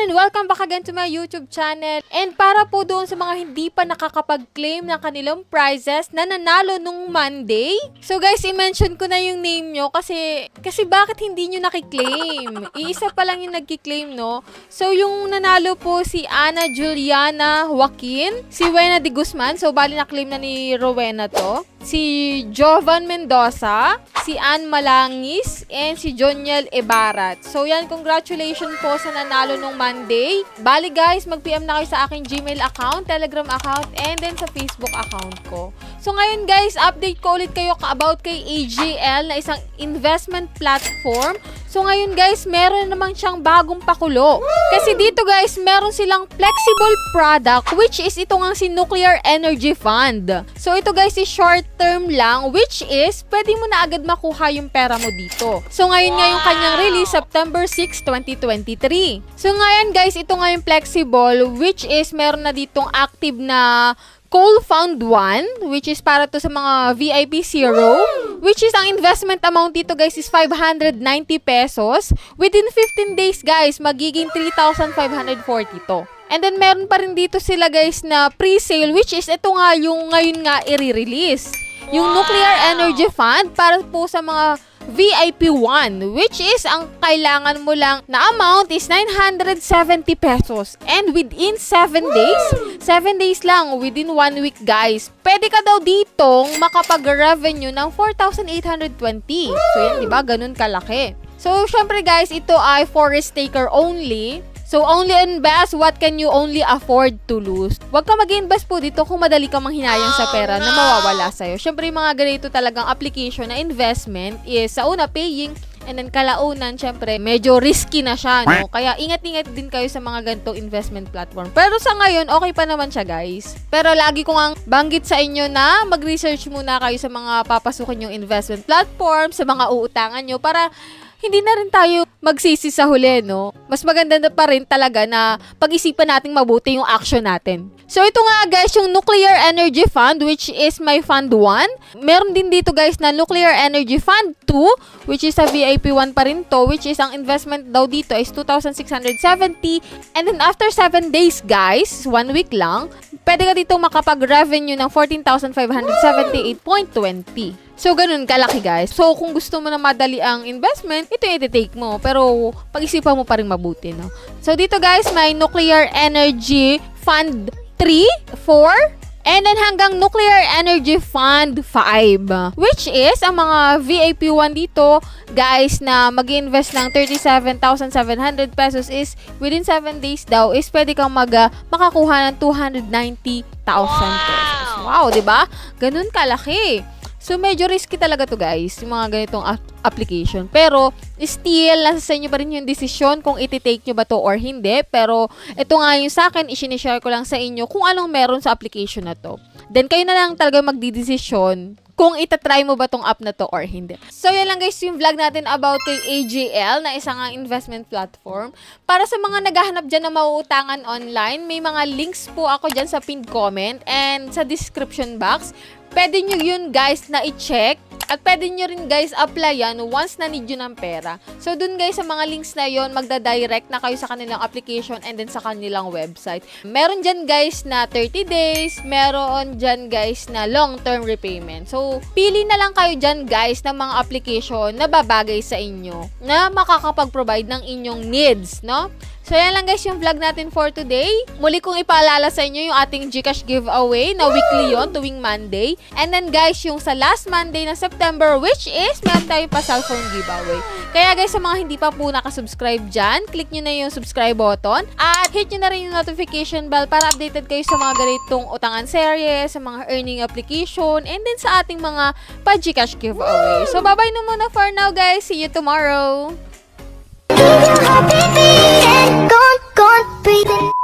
ayun, welcome back again to my YouTube channel. And para po doon sa mga hindi pa nakakapag-claim ng kanilang prizes na nanalo nung Monday. So guys, i-mention ko na yung name nyo kasi bakit hindi nyo nakiklaim? Iisa pa lang yung nagkiklaim, no? So yung nanalo po si Ana Juliana Joaquin, si Wena de Guzman, so bali na-claim na ni Rowena to. Si Jovan Mendoza, si Ann Malangis, and si Joniel Ebarat. So yan, congratulations po sa nanalo nung Monday. Bali guys, mag-PM na kayo sa aking Gmail account, Telegram account, and then sa Facebook account ko. So ngayon guys, update ko ulit kayo about kay AJL na isang investment platform. So ngayon guys, meron naman siyang bagong pakulo. Kasi dito guys, meron silang flexible product which is ito nga si Nuclear Energy Fund. So ito guys is short term lang which is pwede mo na agad makuha yung pera mo dito. So ngayon nga yung kanyang release, September 6, 2023. So ngayon guys, ito nga yung flexible which is meron na ditong active na Coal Fund 1, which is para to sa mga VIP Zero, which is ang investment amount dito guys is 590 pesos. Within 15 days guys, magiging 3,540 to. And then meron pa rin dito sila guys na pre-sale, which is ito nga yung ngayon nga i-release. Yung Nuclear Energy Fund para po sa mga VIP 1, which is ang kailangan mo lang na amount is 970 pesos. And within 7 days, 7 days lang, within 1 week guys, pwede ka daw ditong makapag-revenue ng 4,820. So yan, diba? Ganun kalaki. So syempre guys, ito ay for risk taker only. So, only invest what can you only afford to lose. Huwag ka mag-invest po dito kung madali ka manghinayang sa pera na mawawala sa'yo. Siyempre, mga ganito talagang application na investment is sa una paying and then kalaunan, syempre, medyo risky na siya, no? Kaya ingat-ingat din kayo sa mga ganitong investment platform. Pero sa ngayon, okay pa naman siya, guys. Pero lagi ko ngang banggit sa inyo na mag-research muna kayo sa mga papasukin yung investment platform, sa mga uutangan nyo para hindi na rin tayo magsisi sa huli, no? Mas maganda na pa rin talaga na pag-isipan nating mabuti yung action natin. So, ito nga guys, yung Nuclear Energy Fund, which is my Fund 1. Meron din dito guys na Nuclear Energy Fund 2, which is a VIP 1 pa rin to, which is ang investment daw dito is 2,670. And then after 7 days guys, 1 week lang, pwede ka dito makapag-revenue ng 14,578.20. So, ganun kalaki guys. So, kung gusto mo na madali ang investment, ito yung iti-take mo. Pero, pag-isipan mo pa rin mabuti, no? So, dito guys, may Nuclear Energy Fund 3, 4, and then hanggang Nuclear Energy Fund 5. Which is, ang mga VIP 1 dito, guys, na mag-invest ng 37,700 pesos is, within 7 days daw, is pwede kang makakuha ng 290,000 pesos. Wow, diba? Ganun kalaki. So, medyo risky talaga to guys, yung mga ganitong application. Pero, still, nasa sa inyo pa rin yung desisyon kung iti-take nyo ba to or hindi. Pero, ito nga yung sa akin, isinishare ko lang sa inyo kung anong meron sa application na to. Then, kayo na lang talaga magdidesisyon kung itatry mo ba tong app na to or hindi. So, yan lang guys yung vlog natin about kay AJL na isang investment platform. Para sa mga naghahanap dyan na mauutangan online, may mga links po ako dyan sa pinned comment and sa description box. Pwede nyo yun guys na i-check at pwede nyo rin guys applyan once na need nyo ng pera. So dun guys sa mga links na yon magda-direct na kayo sa kanilang application and then sa kanilang website. Meron dyan guys na 30 days, meron dyan guys na long-term repayment. So pili na lang kayo dyan guys ng mga application na babagay sa inyo na makakapag-provide ng inyong needs, no? So, yan lang guys yung vlog natin for today. Muli kong ipaalala sa inyo yung ating GCash giveaway na weekly yon tuwing Monday. And then guys, yung sa last Monday na September, which is meron tayong pa cellphone giveaway. Kaya guys, sa mga hindi pa po nakasubscribe dyan, click nyo na yung subscribe button at hit nyo na rin yung notification bell para updated kayo sa mga ganitong utangan series, sa mga earning application, and then sa ating mga pa-GCash giveaway. So, bye-bye na muna for now guys. See you tomorrow! Gone, breathing.